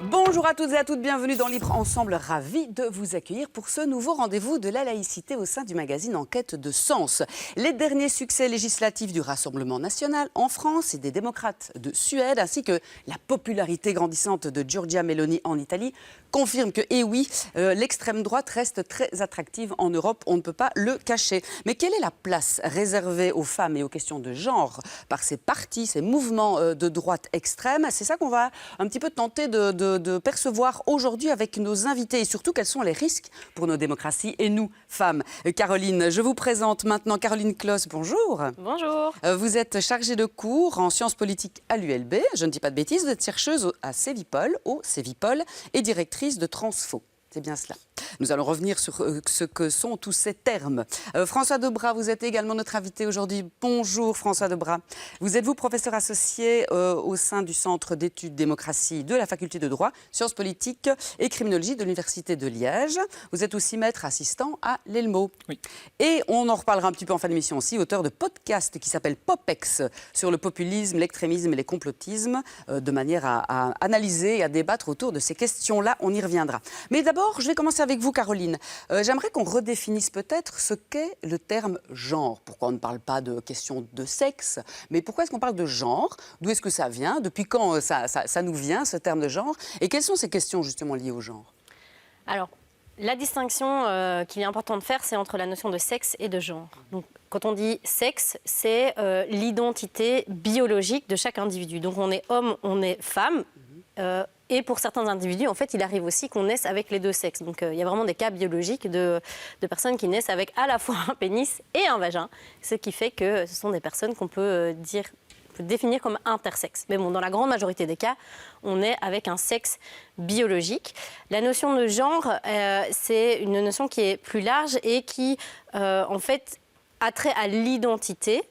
Bonjour à toutes et à toutes, bienvenue dans Libre Ensemble, ravi de vous accueillir pour ce nouveau rendez-vous de la laïcité au sein du magazine Enquête de Sens. Les derniers succès législatifs du Rassemblement national en France et des démocrates de Suède, ainsi que la popularité grandissante de Giorgia Meloni en Italie, confirment que, eh oui, l'extrême droite reste très attractive en Europe, on ne peut pas le cacher. Mais quelle est la place réservée aux femmes et aux questions de genre par ces partis, ces mouvements de droite extrême? C'est ça qu'on va un petit peu tenter de percevoir aujourd'hui avec nos invités et surtout quels sont les risques pour nos démocraties et nous, femmes. Caroline, je vous présente maintenant Caroline Clos, bonjour. Bonjour. Vous êtes chargée de cours en sciences politiques à l'ULB, je ne dis pas de bêtises, vous êtes chercheuse à Cévipol, au Cévipol et directrice de Transfo. C'est bien cela. Nous allons revenir sur ce que sont tous ces termes. François Debras, vous êtes également notre invité aujourd'hui. Bonjour François Debras. Vous êtes professeur associé au sein du Centre d'études démocratie de la Faculté de droit, sciences politiques et criminologie de l'Université de Liège. Vous êtes aussi maître assistant à l'ELMO. Oui. Et on en reparlera un petit peu en fin d'émission aussi, auteur de podcast qui s'appelle Popex sur le populisme, l'extrémisme et les complotismes, de manière à analyser et à débattre autour de ces questions-là. On y reviendra. Mais d'abord, je vais commencer avec vous, Caroline. J'aimerais qu'on redéfinisse peut-être ce qu'est le terme genre. Pourquoi on ne parle pas de question de sexe, mais pourquoi est-ce qu'on parle de genre? D'où est-ce que ça vient? Depuis quand ça nous vient, ce terme de genre? Et quelles sont ces questions justement liées au genre? Alors, la distinction qu'il est important de faire, c'est entre la notion de sexe et de genre. Donc, quand on dit sexe, c'est l'identité biologique de chaque individu. Donc, on est homme, on est femme. Et pour certains individus, en fait, il arrive aussi qu'on naisse avec les deux sexes. Donc, il y a vraiment des cas biologiques de personnes qui naissent avec à la fois un pénis et un vagin, ce qui fait que ce sont des personnes qu'on peut définir comme intersexes. Mais bon, dans la grande majorité des cas, on est avec un sexe biologique. La notion de genre, c'est une notion qui est plus large et qui, en fait, a trait à l'identité,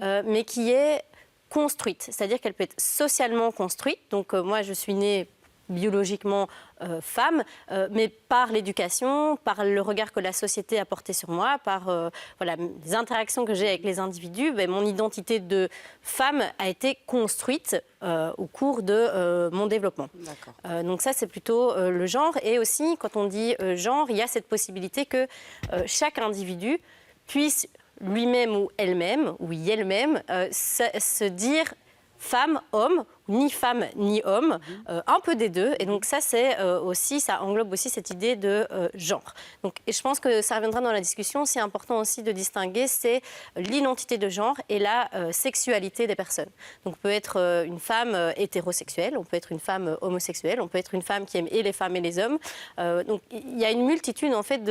mais qui est construite, c'est-à-dire qu'elle peut être socialement construite. Donc moi, je suis née biologiquement femme, mais par l'éducation, par le regard que la société a porté sur moi, par les interactions que j'ai avec les individus, mon identité de femme a été construite au cours de mon développement. Donc ça, c'est plutôt le genre. Et aussi, quand on dit genre, il y a cette possibilité que chaque individu puisse lui-même ou elle-même, ou elle-même, se dire femme, homme, ni femme, ni homme, un peu des deux. Et donc ça, ça englobe aussi cette idée de genre. Donc, et je pense que ça reviendra dans la discussion. C'est important aussi de distinguer, c'est l'identité de genre et la sexualité des personnes. Donc on peut être une femme hétérosexuelle, on peut être une femme homosexuelle, on peut être une femme qui aime et les femmes et les hommes. Donc il y a une multitude en fait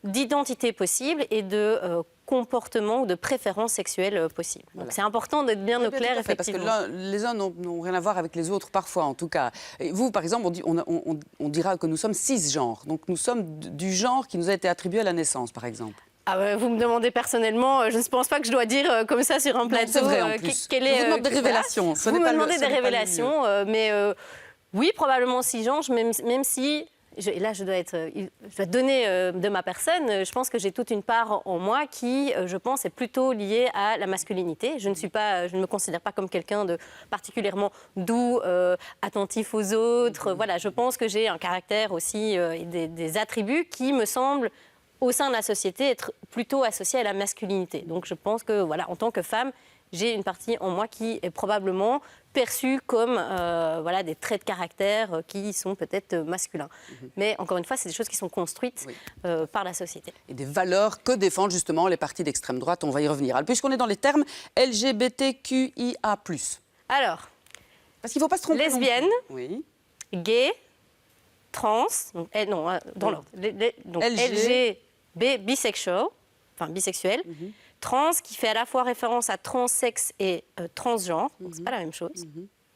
d'identités possibles et de comportements ou de préférences sexuelles possibles. Donc c'est important d'être bien au clair, effectivement. Parce que les uns n'ont rien à voir avec les autres, parfois en tout cas. Et vous, par exemple, on dira que nous sommes cisgenres. Donc nous sommes du genre qui nous a été attribué à la naissance, par exemple. Vous me demandez personnellement, je ne pense pas que je dois dire comme ça sur un plateau. C'est vrai, en plus. Je vous demande des révélations. Vous me demandez des révélations, mais oui, probablement cisgenre, même si... Et là, je dois donner de ma personne. Je pense que j'ai toute une part en moi qui, je pense, est plutôt liée à la masculinité. Je ne me considère pas comme quelqu'un de particulièrement doux, attentif aux autres. Voilà, je pense que j'ai un caractère aussi et des attributs qui me semblent, au sein de la société, être plutôt associés à la masculinité. Donc, je pense que, voilà, en tant que femme, j'ai une partie en moi qui est probablement perçue comme des traits de caractère qui sont peut-être masculins. Mais encore une fois, c'est des choses qui sont construites par la société. Et des valeurs que défendent justement les partis d'extrême droite, on va y revenir. Alors, puisqu'on est dans les termes LGBTQIA+. Alors, parce qu'il ne faut pas se tromper. Lesbienne, gay, trans, dans l'ordre. Donc bisexuel, trans, qui fait à la fois référence à transsexe et transgenre. Donc, c'est pas la même chose.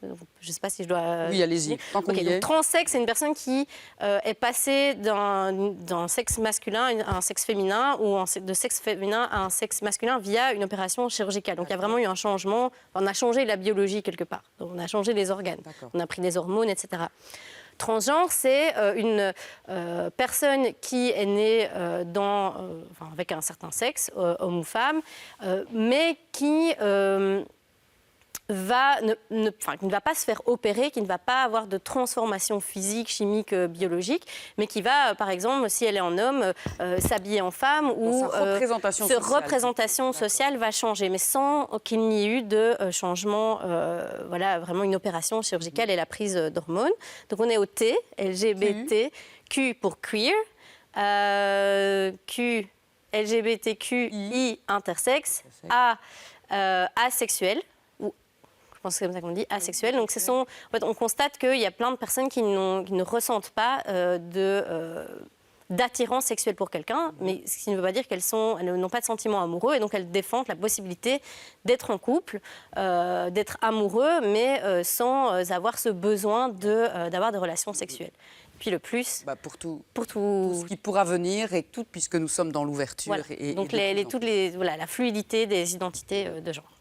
Je ne sais pas si je dois... Oui, allez-y, tant qu'on y est. Donc, transsexe, c'est une personne qui est passée d'un sexe masculin à un sexe féminin ou de sexe féminin à un sexe masculin via une opération chirurgicale. Donc, il y a vraiment eu un changement. On a changé la biologie quelque part. Donc, on a changé les organes. On a pris des hormones, etc. Transgenre, c'est une personne qui est née avec un certain sexe, homme ou femme, mais qui qui ne va pas se faire opérer, qui ne va pas avoir de transformation physique, chimique, biologique, mais qui va, par exemple, si elle est en homme, s'habiller en femme ou sa représentation sociale va changer, mais sans qu'il n'y ait eu de changement, vraiment une opération chirurgicale et la prise d'hormones. Donc on est au T, LGBT, Q pour queer, Q, LGBTQI intersexe, A, asexuel. Je pense que c'est comme ça qu'on dit, asexuel. Donc, on constate qu'il y a plein de personnes qui ne ressentent pas d'attirance sexuelle pour quelqu'un, mais ce qui ne veut pas dire qu'elles n'ont pas de sentiments amoureux, et donc elles défendent la possibilité d'être en couple, d'être amoureux, mais sans avoir ce besoin d'avoir des relations sexuelles. Puis le plus, pour tout ce qui pourra venir, et tout, puisque nous sommes dans l'ouverture. Voilà. Donc la fluidité des identités de genre.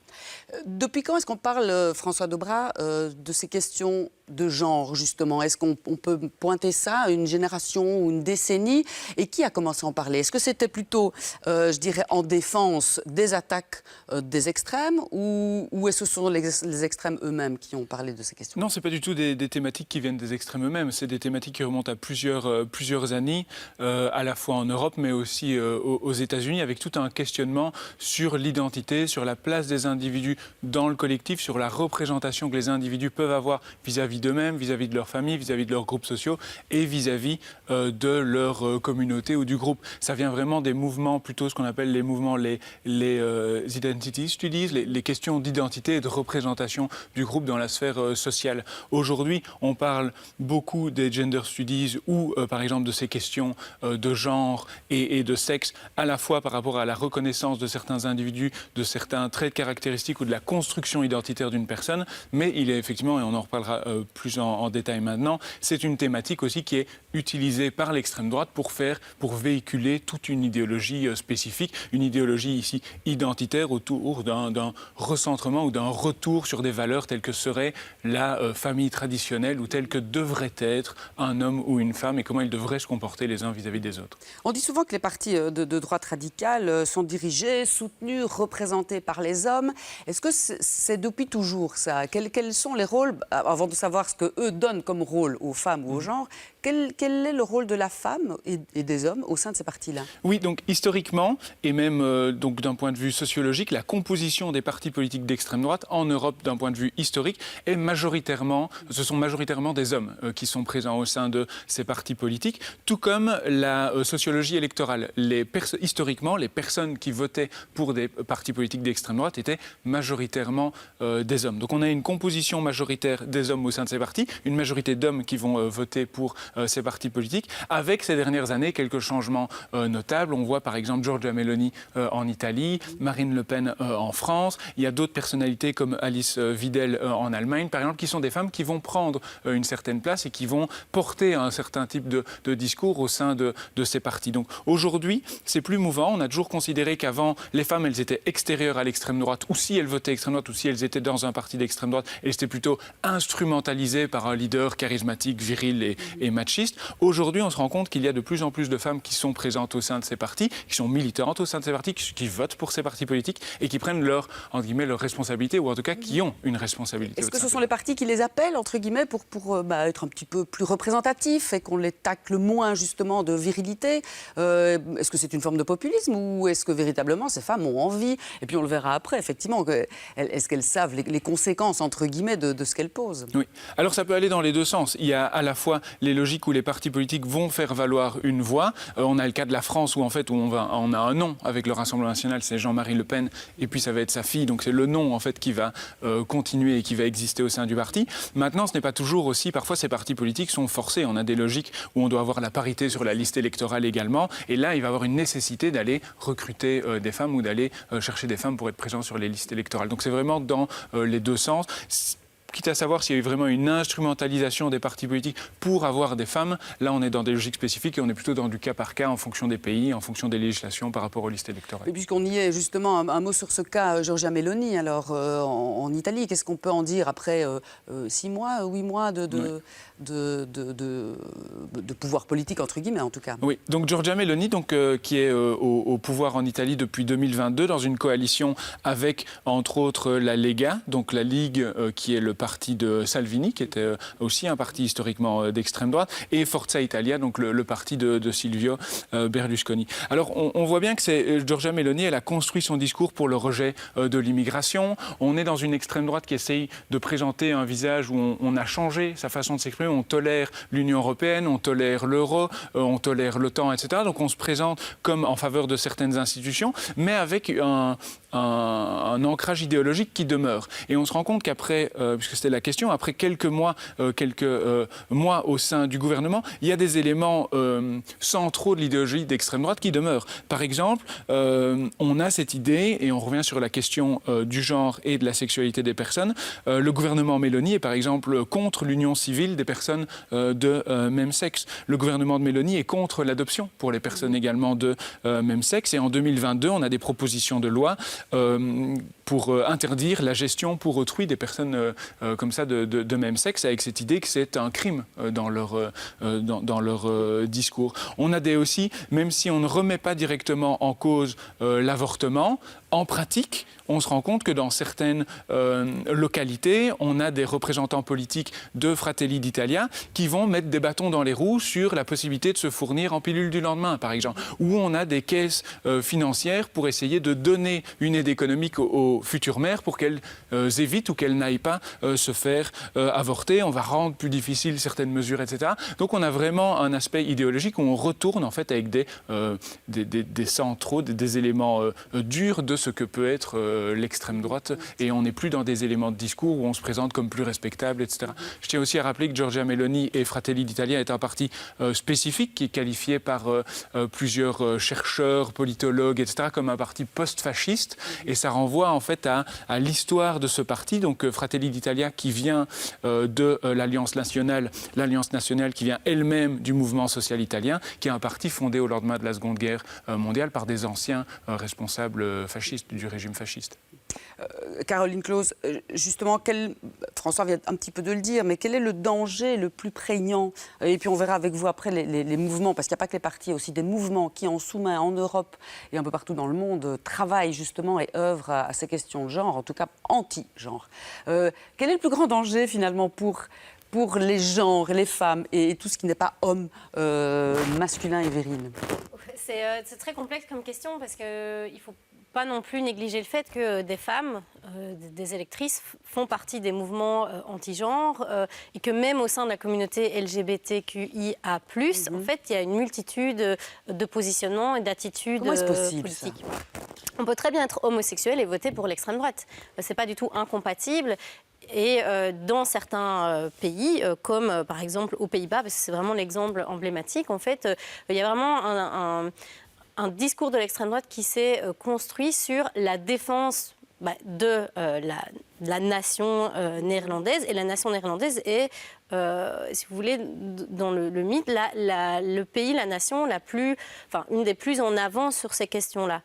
Depuis quand est-ce qu'on parle, François Dobras, de ces questions de genre, justement? Est-ce qu'on peut pointer ça à une génération ou une décennie? Et qui a commencé à en parler? Est-ce que c'était plutôt, je dirais, en défense des attaques des extrêmes, ou est-ce que ce sont les extrêmes eux-mêmes qui ont parlé de ces questions? Non, ce n'est pas du tout des thématiques qui viennent des extrêmes eux-mêmes. C'est des thématiques qui remontent à plusieurs années, à la fois en Europe, mais aussi aux États-Unis, avec tout un questionnement sur l'identité, sur la place des individus dans le collectif, sur la représentation que les individus peuvent avoir vis-à-vis d'eux-mêmes, vis-à-vis de leur famille, vis-à-vis de leurs groupes sociaux et vis-à-vis de leur communauté ou du groupe. Ça vient vraiment des mouvements, plutôt ce qu'on appelle les mouvements, les identity studies, les questions d'identité et de représentation du groupe dans la sphère sociale. Aujourd'hui, on parle beaucoup des gender studies ou par exemple de ces questions de genre et de sexe, à la fois par rapport à la reconnaissance de certains individus, de certains traits caractéristiques ou de la construction identitaire d'une personne, mais il est effectivement, et on en reparlera plus en détail maintenant, c'est une thématique aussi qui est utilisée par l'extrême droite pour véhiculer toute une idéologie spécifique, une idéologie ici identitaire autour d'un recentrement ou d'un retour sur des valeurs telles que serait la famille traditionnelle ou telle que devrait être un homme ou une femme et comment ils devraient se comporter les uns vis-à-vis des autres. On dit souvent que les partis de droite radicale sont dirigés, soutenus, représentés par les hommes. Est-ce que c'est depuis toujours ça? Quels sont les rôles, avant de savoir ce qu'eux donnent comme rôle aux femmes ou au genre, quel est le rôle de la femme et des hommes au sein de ces partis-là? Oui, donc historiquement, et même donc d'un point de vue sociologique, la composition des partis politiques d'extrême droite en Europe, d'un point de vue historique, ce sont majoritairement des hommes qui sont présents au sein de ces partis politiques, tout comme la sociologie électorale. Historiquement, les personnes qui votaient pour des partis politiques d'extrême droite étaient majoritairement des hommes. Donc on a une composition majoritaire des hommes au sein de ces partis, une majorité d'hommes qui vont voter pour ces partis politiques, avec ces dernières années quelques changements notables. On voit par exemple Giorgia Meloni en Italie, Marine Le Pen en France. Il y a d'autres personnalités comme Alice Weidel en Allemagne, par exemple, qui sont des femmes qui vont prendre une certaine place et qui vont porter un certain type de discours au sein de ces partis. Donc aujourd'hui, c'est plus mouvant. On a toujours considéré qu'avant, les femmes, elles étaient extérieures à l'extrême droite, ou si elles votaient extrême droite, ou si elles étaient dans un parti d'extrême droite, elles étaient plutôt instrumentalisées par un leader charismatique, viril et machiste. Aujourd'hui, on se rend compte qu'il y a de plus en plus de femmes qui sont présentes au sein de ces partis, qui sont militantes au sein de ces partis, qui votent pour ces partis politiques et qui prennent leur responsabilité, ou en tout cas qui ont une responsabilité. Est-ce que ce sont les partis qui les appellent, entre guillemets, pour être un petit peu plus représentatifs et qu'on les tacle moins, justement, de virilité? Est-ce que c'est une forme de populisme, ou est-ce que véritablement ces femmes ont envie? Et puis on le verra après, effectivement, est-ce qu'elles savent les conséquences, entre guillemets, de ce qu'elles posent? Oui. Alors ça peut aller dans les deux sens. Il y a à la fois les logiques où les partis politiques vont faire valoir une voix. On a le cas de la France où en fait on a un nom avec le Rassemblement national, c'est Jean-Marie Le Pen, et puis ça va être sa fille, donc c'est le nom en fait qui va continuer et qui va exister au sein du parti. Maintenant, ce n'est pas toujours aussi, parfois ces partis politiques sont forcés. On a des logiques où on doit avoir la parité sur la liste électorale également, et là il va y avoir une nécessité d'aller recruter des femmes ou d'aller chercher des femmes pour être présents sur les listes électorales. Donc c'est vraiment dans les deux sens. quitte à savoir s'il y a eu vraiment une instrumentalisation des partis politiques pour avoir des femmes, là on est dans des logiques spécifiques et on est plutôt dans du cas par cas en fonction des pays, en fonction des législations par rapport aux listes électorales. Et puisqu'on y est, justement, un mot sur ce cas Giorgia Meloni, alors en Italie, qu'est-ce qu'on peut en dire après 6 mois, 8 mois de pouvoir politique, entre guillemets, en tout cas? Oui, donc Giorgia Meloni, qui est au pouvoir en Italie depuis 2022, dans une coalition avec, entre autres, la Lega, donc la Ligue, qui est le parti de Salvini, qui était aussi un parti historiquement d'extrême droite, et Forza Italia, donc le parti de Silvio Berlusconi. Alors, on voit bien que Giorgia Meloni, elle a construit son discours pour le rejet de l'immigration. On est dans une extrême droite qui essaye de présenter un visage où on a changé sa façon de s'exprimer. On tolère l'Union européenne, on tolère l'euro, on tolère l'OTAN, etc. Donc on se présente comme en faveur de certaines institutions, mais avec un ancrage idéologique qui demeure. Et on se rend compte qu'après, puisque c'était la question, après quelques mois au sein du gouvernement, il y a des éléments centraux de l'idéologie d'extrême droite qui demeurent. Par exemple, on a cette idée, et on revient sur la question du genre et de la sexualité des personnes, le gouvernement Meloni est par exemple contre l'union civile des personnes de même sexe. Le gouvernement de Meloni est contre l'adoption pour les personnes également de même sexe. Et en 2022, on a des propositions de loi pour interdire la gestion pour autrui des personnes comme ça de même sexe, avec cette idée que c'est un crime dans leur discours. On a aussi, même si on ne remet pas directement en cause l'avortement, en pratique, on se rend compte que dans certaines localités, on a des représentants politiques de Fratelli d'Italia qui vont mettre des bâtons dans les roues sur la possibilité de se fournir en pilule du lendemain, par exemple, où on a des caisses financières pour essayer de donner une aide économique aux futures mères pour qu'elles évitent ou qu'elles n'aillent pas se faire avorter. On va rendre plus difficile certaines mesures, etc. Donc on a vraiment un aspect idéologique où on retourne en fait avec des centraux, des éléments durs de ce que peut être l'extrême droite, et on n'est plus dans des éléments de discours où on se présente comme plus respectable, etc. Je tiens aussi à rappeler que Giorgia Meloni et Fratelli d'Italia est un parti spécifique qui est qualifié par plusieurs chercheurs, politologues, etc., comme un parti post-fasciste, et ça renvoie en fait à l'histoire de ce parti, donc Fratelli d'Italia qui vient de l'Alliance nationale qui vient elle-même du mouvement social italien, qui est un parti fondé au lendemain de la Seconde Guerre mondiale par des anciens responsables fascistes, du régime fasciste. Caroline Close, justement, François vient un petit peu de le dire, mais quel est le danger le plus prégnant? Et puis on verra avec vous après les mouvements, parce qu'il n'y a pas que les partis, il y a aussi des mouvements qui en sous-main en Europe et un peu partout dans le monde travaillent justement et œuvrent à ces questions de genre, en tout cas anti-genre. Quel est le plus grand danger finalement pour les genres et les femmes et tout ce qui n'est pas homme, masculin et viril? C'est très complexe comme question parce qu'il ne faut pas non plus négliger le fait que des femmes, des électrices, font partie des mouvements anti-genre et que même au sein de la communauté LGBTQIA+, en fait, il y a une multitude de positionnements et d'attitudes politiques. On peut très bien être homosexuel et voter pour l'extrême droite. Ce n'est pas du tout incompatible. Et dans certains pays, comme par exemple aux Pays-Bas, parce que c'est vraiment l'exemple emblématique, en fait, il y a vraiment un discours de l'extrême droite qui s'est construit sur la défense de la nation néerlandaise. Et la nation néerlandaise est, si vous voulez, dans le mythe, le pays, la nation une des plus en avant sur ces questions-là,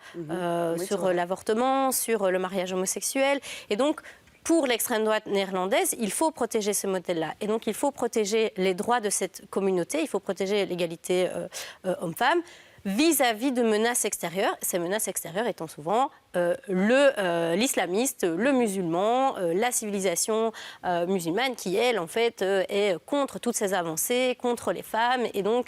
sur l'avortement, sur le mariage homosexuel. Et donc, pour l'extrême droite néerlandaise, il faut protéger ce modèle-là. Et donc, il faut protéger les droits de cette communauté, il faut protéger l'égalité homme-femme vis-à-vis de menaces extérieures. Ces menaces extérieures étant souvent l'islamiste, le musulman, la civilisation musulmane qui, elle, en fait, est contre toutes ces avancées, contre les femmes. Et donc,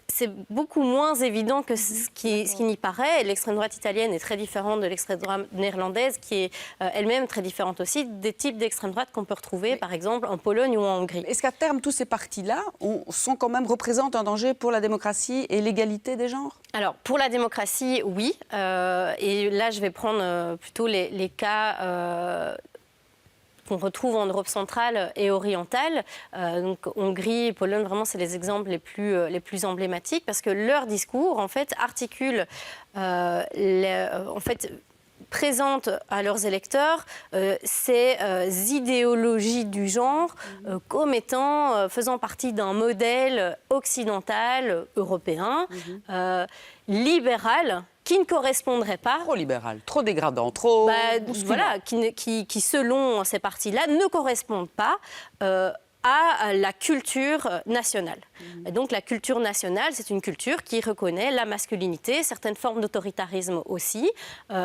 c'est beaucoup moins évident que ce qui n'y paraît. L'extrême droite italienne est très différente de l'extrême droite néerlandaise, qui est elle-même très différente aussi des types d'extrême droite qu'on peut retrouver, par exemple, en Pologne ou en Hongrie. Est-ce qu'à terme, tous ces partis-là représentent un danger pour la démocratie et l'égalité des genres? Alors, pour la démocratie, oui. Et là, je vais prendre plutôt les cas qu'on retrouve en Europe centrale et orientale. Donc Hongrie et Pologne, vraiment, c'est les exemples les plus emblématiques parce que leur discours, en fait, articule présentent à leurs électeurs ces idéologies du genre comme étant, faisant partie d'un modèle occidental, européen, libéral, qui ne correspondrait pas... Trop libéral, trop dégradant, trop... voilà, qui, selon ces partis-là, ne correspondent pas à la culture nationale. Et donc la culture nationale, c'est une culture qui reconnaît la masculinité, certaines formes d'autoritarisme aussi.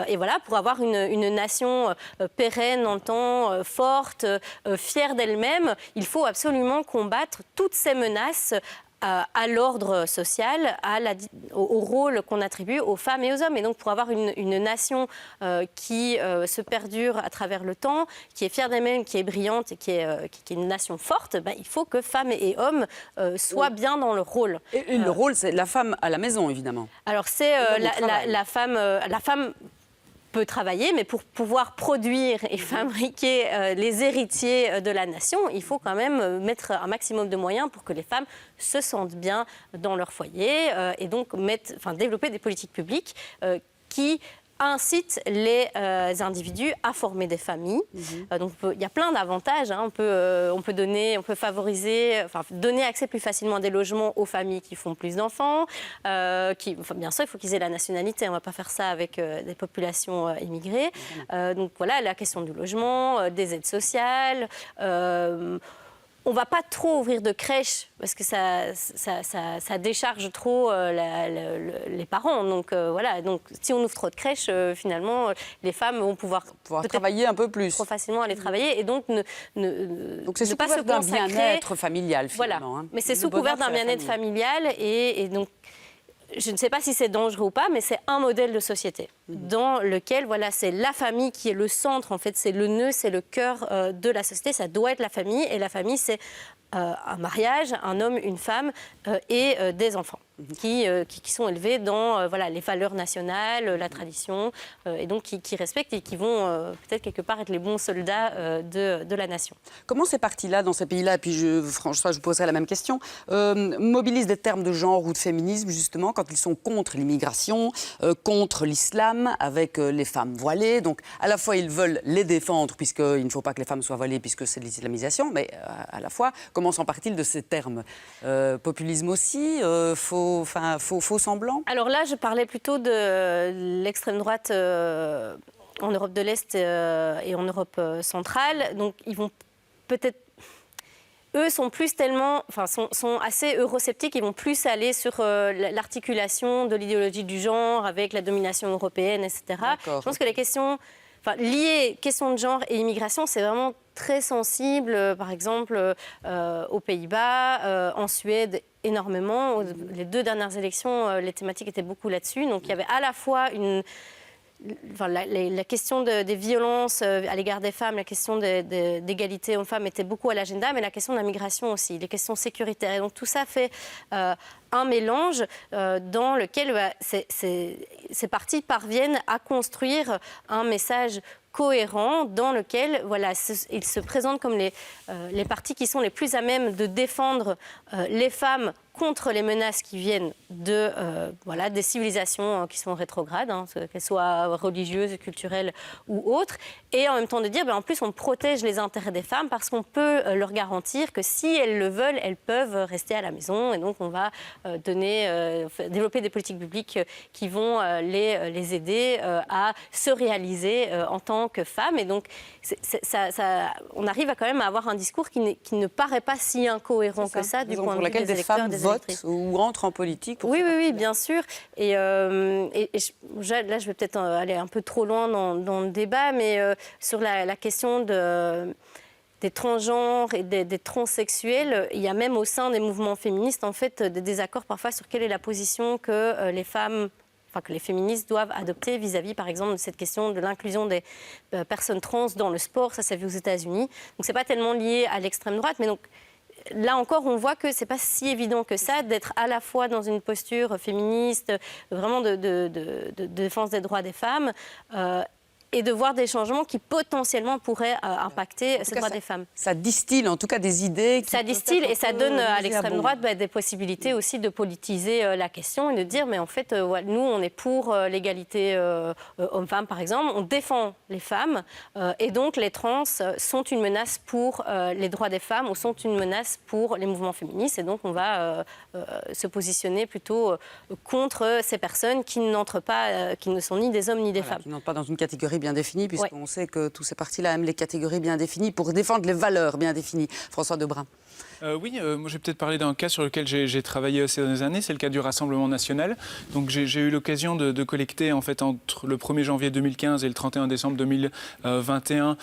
Et voilà, pour avoir une nation pérenne en temps, forte, fière d'elle-même, il faut absolument combattre toutes ces menaces à l'ordre social, au rôle qu'on attribue aux femmes et aux hommes. Et donc, pour avoir une nation qui se perdure à travers le temps, qui est fière d'elle-même, qui est brillante et qui est une nation forte, il faut que femmes et hommes soient bien dans leur rôle. Et le rôle, c'est la femme à la maison, évidemment. Alors, c'est la femme peut travailler, mais pour pouvoir produire et fabriquer les héritiers de la nation, il faut quand même mettre un maximum de moyens pour que les femmes se sentent bien dans leur foyer et donc développer des politiques publiques qui incite les individus à former des familles. Donc il y a plein d'avantages. On peut donner accès plus facilement à des logements aux familles qui font plus d'enfants. Bien sûr, il faut qu'ils aient la nationalité. On ne va pas faire ça avec des populations immigrées. Donc voilà, la question du logement, des aides sociales. On ne va pas trop ouvrir de crèches parce que ça décharge trop les parents. Donc voilà, donc si on ouvre trop de crèches, finalement, les femmes vont pouvoir travailler un peu plus. Trop facilement aller travailler et donc donc c'est sous couvert d'un bien-être familial finalement. Voilà, mais c'est sous couvert d'un bien-être familial et donc je ne sais pas si c'est dangereux ou pas, mais c'est un modèle de société dans lequel c'est la famille qui est le centre, en fait, c'est le nœud, c'est le cœur de la société. Ça doit être la famille, et la famille, c'est un mariage, un homme, une femme et des enfants qui sont élevés dans les valeurs nationales, la tradition, et donc qui respectent et qui vont peut-être quelque part être les bons soldats de la nation. Comment ces partis-là, dans ces pays-là, et puis franchement, je vous poserai la même question, mobilisent des termes de genre ou de féminisme, justement, quand ils sont contre l'immigration, contre l'islam, avec les femmes voilées. Donc, à la fois, ils veulent les défendre, puisqu'il ne faut pas que les femmes soient voilées, puisque c'est de l'islamisation, mais à la fois, comment s'empare-t-il de ces termes ? Populisme aussi, faux semblant ? Alors là, je parlais plutôt de l'extrême droite en Europe de l'Est et en Europe centrale. Donc, ils vont peut-être... Eux sont assez eurosceptiques, ils vont plus aller sur l'articulation de l'idéologie du genre avec la domination européenne, etc. Je pense que les questions liées questions de genre et immigration, c'est vraiment très sensible. Par exemple, aux Pays-Bas, en Suède, énormément. Les 2 dernières élections, les thématiques étaient beaucoup là-dessus. Donc il y avait à la fois la question des violences à l'égard des femmes, la question d'égalité hommes-femmes était beaucoup à l'agenda, mais la question de la migration aussi, les questions sécuritaires. Et donc tout ça fait un mélange dans lequel ces partis parviennent à construire un message cohérent dans lequel ils se présentent comme les partis qui sont les plus à même de défendre les femmes contre les menaces qui viennent des civilisations qui sont rétrogrades, qu'elles soient religieuses, culturelles ou autres, et en même temps de dire en plus on protège les intérêts des femmes parce qu'on peut leur garantir que si elles le veulent, elles peuvent rester à la maison, et donc on va développer des politiques publiques qui vont les aider à se réaliser en tant que femmes. Et donc on arrive quand même à avoir un discours qui ne paraît pas si incohérent que ça du point de vue des électeurs, des votent ou entrent en politique. Oui, bien sûr. Et là, je vais peut-être aller un peu trop loin dans le débat, mais sur la question des transgenres et des transsexuels, il y a même au sein des mouvements féministes en fait des désaccords parfois sur quelle est la position que que les féministes doivent adopter vis-à-vis, par exemple, de cette question de l'inclusion des personnes trans dans le sport. Ça s'est vu aux États-Unis. Donc, c'est pas tellement lié à l'extrême droite, mais donc là encore, on voit que c'est pas si évident que ça d'être à la fois dans une posture féministe, vraiment de défense des droits des femmes, et de voir des changements qui potentiellement pourraient impacter ces droits des femmes. Ça distille en tout cas des idées. Ça distille et ça donne à l'extrême droite des possibilités aussi de politiser la question et de dire mais en fait nous on est pour l'égalité homme-femme par exemple, on défend les femmes et donc les trans sont une menace pour les droits des femmes ou sont une menace pour les mouvements féministes et donc on va se positionner plutôt contre ces personnes qui n'entrent pas, qui ne sont ni des hommes ni des femmes. Qui n'entrent pas dans une catégorie bien définie, puisqu'on sait que tous ces partis-là aiment les catégories bien définies pour défendre les valeurs bien définies. François Debrun. Oui, moi j'ai peut-être parlé d'un cas sur lequel j'ai travaillé ces dernières années, c'est le cas du Rassemblement national. Donc j'ai eu l'occasion de collecter en fait entre le 1er janvier 2015 et le 31 décembre 2021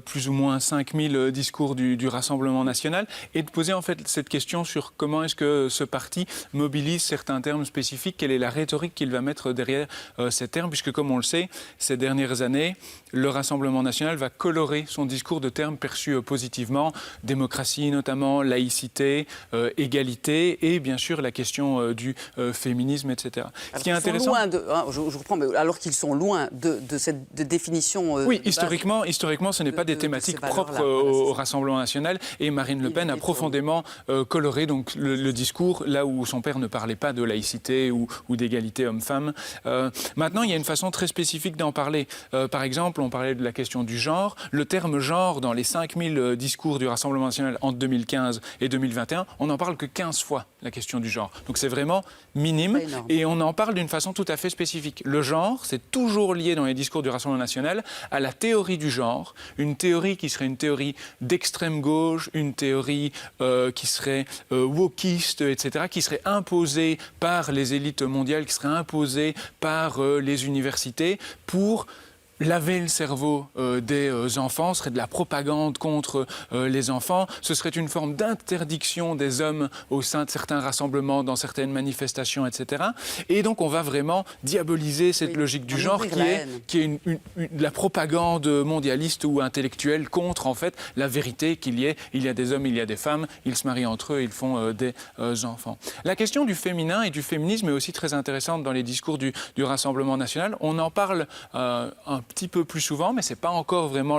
plus ou moins 5000 discours du Rassemblement national et de poser en fait cette question sur comment est-ce que ce parti mobilise certains termes spécifiques, quelle est la rhétorique qu'il va mettre derrière ces termes, puisque comme on le sait, ces dernières années, le Rassemblement national va colorer son discours de termes perçus positivement, démocratie notamment, laïcité, égalité et bien sûr la question du féminisme, etc. Ce qui est intéressant, je reprends, mais alors qu'ils sont loin de cette définition. Oui, historiquement, ce n'est pas des thématiques propres au Rassemblement national et Marine Le Pen a profondément coloré donc le discours là où son père ne parlait pas de laïcité ou d'égalité homme-femme. Maintenant, il y a une façon très spécifique d'en parler. Par exemple, on parlait de la question du genre. Le terme genre dans les 5000 discours du Rassemblement national entre 2015 et 2021, on n'en parle que 15 fois, la question du genre. Donc c'est vraiment minime et on en parle d'une façon tout à fait spécifique. Le genre, c'est toujours lié dans les discours du Rassemblement national à la théorie du genre, une théorie qui serait une théorie d'extrême gauche, une théorie qui serait wokiste, etc., qui serait imposée par les élites mondiales, qui serait imposée par les universités pour laver le cerveau des enfants, ce serait de la propagande contre les enfants, ce serait une forme d'interdiction des hommes au sein de certains rassemblements, dans certaines manifestations, etc. Et donc on va vraiment diaboliser cette logique du genre qui est de la propagande mondialiste ou intellectuelle contre en fait la vérité qu'il y a des hommes, il y a des femmes, ils se marient entre eux, ils font des enfants. La question du féminin et du féminisme est aussi très intéressante dans les discours du Rassemblement national. On en parle un petit peu plus souvent, mais ce n'est pas encore vraiment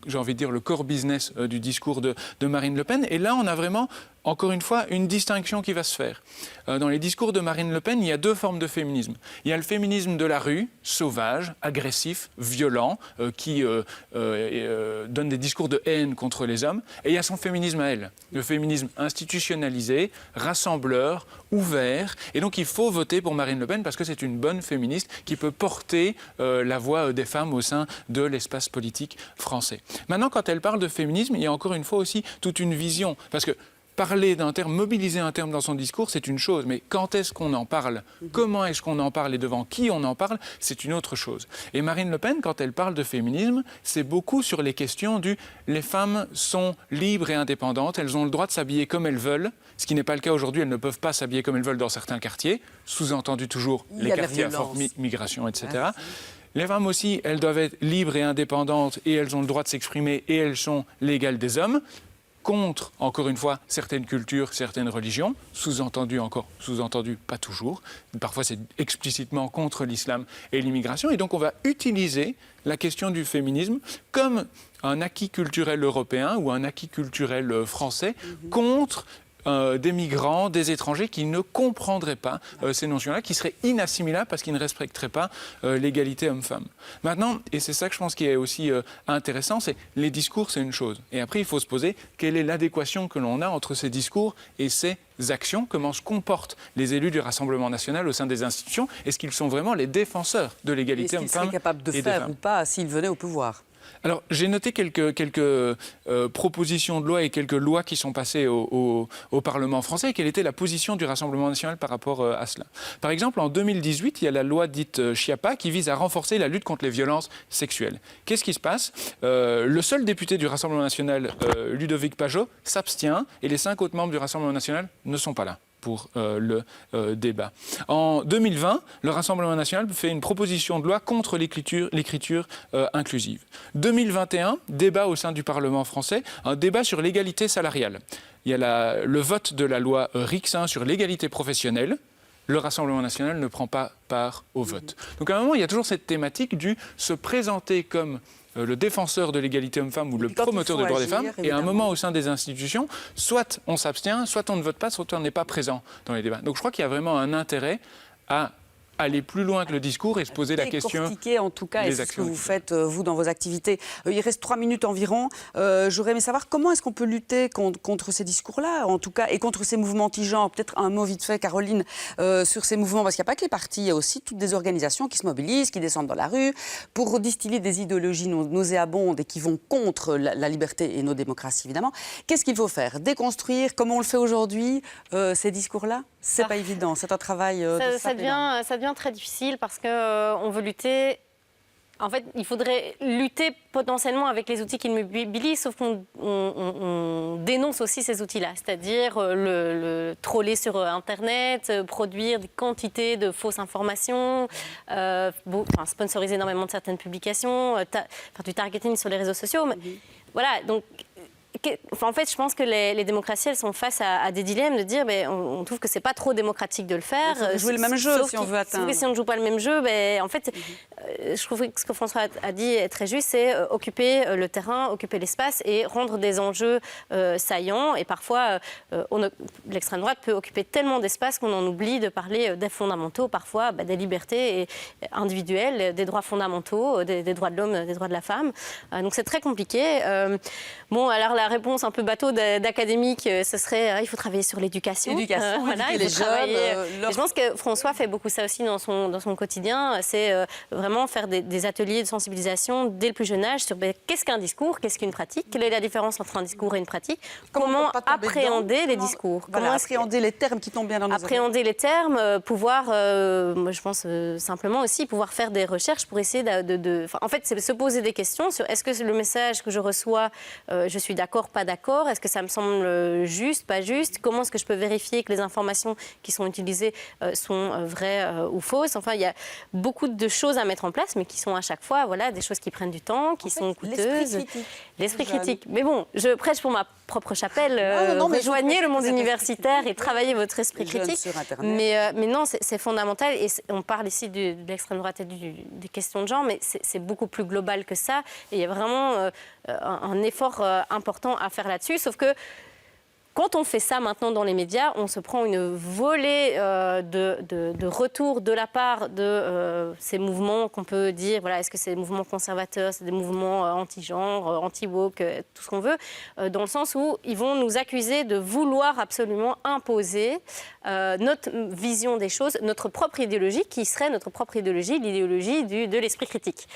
j'ai envie de dire, le core business du discours de Marine Le Pen. Et là, on a vraiment, encore une fois, une distinction qui va se faire. Dans les discours de Marine Le Pen, il y a deux formes de féminisme. Il y a le féminisme de la rue, sauvage, agressif, violent, qui donne des discours de haine contre les hommes. Et il y a son féminisme à elle, le féminisme institutionnalisé, rassembleur, ouvert. Et donc, il faut voter pour Marine Le Pen parce que c'est une bonne féministe qui peut porter la voix des femmes au sein de l'espace politique français. Maintenant, quand elle parle de féminisme, il y a encore une fois aussi toute une vision. Parce que parler d'un terme, mobiliser un terme dans son discours, c'est une chose. Mais quand est-ce qu'on en parle? Comment est-ce qu'on en parle et devant qui on en parle? C'est une autre chose. Et Marine Le Pen, quand elle parle de féminisme, c'est beaucoup sur les questions du « les femmes sont libres et indépendantes, elles ont le droit de s'habiller comme elles veulent ». Ce qui n'est pas le cas aujourd'hui, elles ne peuvent pas s'habiller comme elles veulent dans certains quartiers. Sous-entendu toujours les quartiers à forte migration, etc. Les femmes aussi, elles doivent être libres et indépendantes et elles ont le droit de s'exprimer et elles sont l'égale des hommes. Contre, encore une fois, certaines cultures, certaines religions, sous-entendu pas toujours, parfois c'est explicitement contre l'islam et l'immigration, et donc on va utiliser la question du féminisme comme un acquis culturel européen ou un acquis culturel français contre des migrants, des étrangers qui ne comprendraient pas ces notions-là, qui seraient inassimilables parce qu'ils ne respecteraient pas l'égalité homme-femme. Maintenant, et c'est ça que je pense qui est aussi intéressant, c'est les discours, c'est une chose. Et après, il faut se poser quelle est l'adéquation que l'on a entre ces discours et ces actions, comment se comportent les élus du Rassemblement national au sein des institutions, est-ce qu'ils sont vraiment les défenseurs de l'égalité homme-femme? Est-ce qu'ils seraient capables de faire ou pas s'ils venaient au pouvoir? Alors, j'ai noté quelques propositions de loi et quelques lois qui sont passées au Parlement français. Quelle était la position du Rassemblement national par rapport à cela? Par exemple, en 2018, il y a la loi dite Schiappa qui vise à renforcer la lutte contre les violences sexuelles. Qu'est-ce qui se passe? Le seul député du Rassemblement national, Ludovic Pajot, s'abstient et les 5 autres membres du Rassemblement national ne sont pas là pour le débat. En 2020, le Rassemblement national fait une proposition de loi contre l'écriture inclusive. 2021, débat au sein du Parlement français, un débat sur l'égalité salariale. Il y a le vote de la loi Rixin sur l'égalité professionnelle. le Rassemblement national ne prend pas part au vote. Donc à un moment, il y a toujours cette thématique du se présenter comme le défenseur de l'égalité homme-femme ou le promoteur des droits des femmes, et à un moment au sein des institutions, soit on s'abstient, soit on ne vote pas, soit on n'est pas présent dans les débats. Donc je crois qu'il y a vraiment un intérêt à aller plus loin que le discours et se poser la question. Décortiquer en tout cas, et c'est ce que vous faites, vous, dans vos activités. Il reste 3 minutes environ. J'aurais aimé savoir comment est-ce qu'on peut lutter contre ces discours-là, en tout cas, et contre ces mouvements anti-genre. Peut-être un mot vite fait, Caroline, sur ces mouvements, parce qu'il n'y a pas que les partis, il y a aussi toutes des organisations qui se mobilisent, qui descendent dans la rue, pour distiller des idéologies nauséabondes et qui vont contre la liberté et nos démocraties, évidemment. Qu'est-ce qu'il faut faire? Déconstruire, comme on le fait aujourd'hui, ces discours-là? C'est pas évident, c'est un travail ça devient très difficile parce qu'on veut lutter. En fait, il faudrait lutter potentiellement avec les outils qui nous mobilisent, sauf qu'on dénonce aussi ces outils-là, c'est-à-dire le troller sur Internet, produire des quantités de fausses informations, sponsoriser énormément de certaines publications, faire du targeting sur les réseaux sociaux. Mais, voilà, donc... en fait, je pense que les démocraties, elles sont face à des dilemmes de dire on trouve que c'est pas trop démocratique de le faire. Il faut jouer le même jeu si on veut atteindre. Si on ne joue pas le même jeu, en fait, je trouve que ce que François a dit est très juste, c'est occuper le terrain, occuper l'espace et rendre des enjeux saillants. Et parfois, l'extrême droite peut occuper tellement d'espace qu'on en oublie de parler des fondamentaux, parfois des libertés individuelles, des droits fondamentaux, des droits de l'homme, des droits de la femme. Donc c'est très compliqué. Alors la réponse un peu bateau d'académique, ce serait il faut travailler sur l'éducation. Voilà, il faut travailler. Je pense que François fait beaucoup ça aussi dans son quotidien. C'est vraiment faire des ateliers de sensibilisation dès le plus jeune âge sur qu'est-ce qu'un discours, qu'est-ce qu'une pratique, quelle est la différence entre un discours et une pratique, comment appréhender les discours. Comment appréhender les termes qui tombent bien dans nos appréhender les termes, pouvoir, moi je pense simplement aussi, pouvoir faire des recherches pour essayer en fait, c'est se poser des questions sur est-ce que le message que je reçois, je suis d'accord, pas d'accord, est-ce que ça me semble juste, pas juste, comment est-ce que je peux vérifier que les informations qui sont utilisées sont vraies ou fausses. Enfin, il y a beaucoup de choses à mettre en place, mais qui sont à chaque fois des choses qui prennent du temps, qui sont coûteuses. L'esprit critique. Mais bon, je prêche pour ma propre chapelle. Rejoignez le monde universitaire et travaillez votre esprit critique. Mais non, c'est fondamental. Et on parle ici de l'extrême droite et des questions de genre, mais c'est beaucoup plus global que ça. Et il y a vraiment un effort important à faire là-dessus. Sauf que quand on fait ça maintenant dans les médias, on se prend une volée de retour de la part de ces mouvements qu'on peut dire, est-ce que c'est des mouvements conservateurs, c'est des mouvements anti-genre, anti-woke, tout ce qu'on veut, dans le sens où ils vont nous accuser de vouloir absolument imposer notre vision des choses, notre propre idéologie, qui serait notre propre idéologie, l'idéologie de l'esprit critique.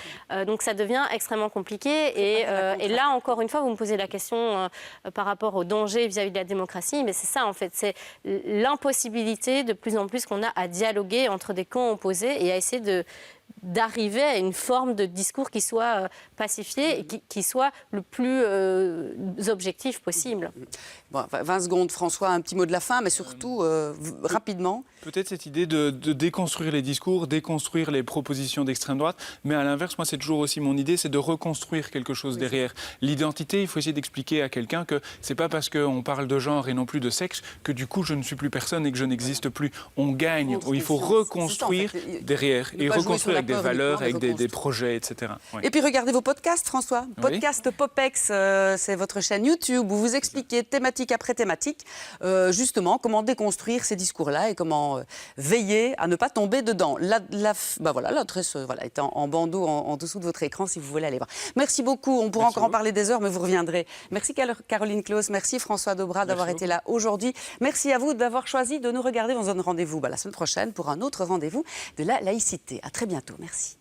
Donc ça devient extrêmement compliqué. Et là, encore une fois, vous me posez la question par rapport au danger vis-à-vis de la démocratie, mais c'est ça en fait, c'est l'impossibilité de plus en plus qu'on a à dialoguer entre des camps opposés et à essayer d'arriver à une forme de discours qui soit pacifié et qui soit le plus objectif possible. Bon, 20 secondes, François, un petit mot de la fin, mais surtout rapidement. Peut-être cette idée de déconstruire les discours, déconstruire les propositions d'extrême droite, mais à l'inverse, moi c'est toujours aussi mon idée, c'est de reconstruire quelque chose derrière. L'identité, il faut essayer d'expliquer à quelqu'un que c'est pas parce qu'on parle de genre et non plus de sexe que du coup je ne suis plus personne et que je n'existe plus. On gagne, il faut reconstruire derrière et reconstruire avec des valeurs, avec des projets, etc. Ouais. Et puis regardez vos podcasts, François. Podcast Popex, c'est votre chaîne YouTube où vous expliquez thématique après thématique justement comment déconstruire ces discours-là et comment veiller à ne pas tomber dedans. L'adresse est en bandeau en dessous de votre écran si vous voulez aller voir. Merci beaucoup. On pourra encore en parler des heures, mais vous reviendrez. Merci Caroline Claus, merci François Dobrat d'avoir été là aujourd'hui. Merci à vous d'avoir choisi de nous regarder. On se donne rendez-vous la semaine prochaine pour un autre rendez-vous de la laïcité. À très bientôt. Merci.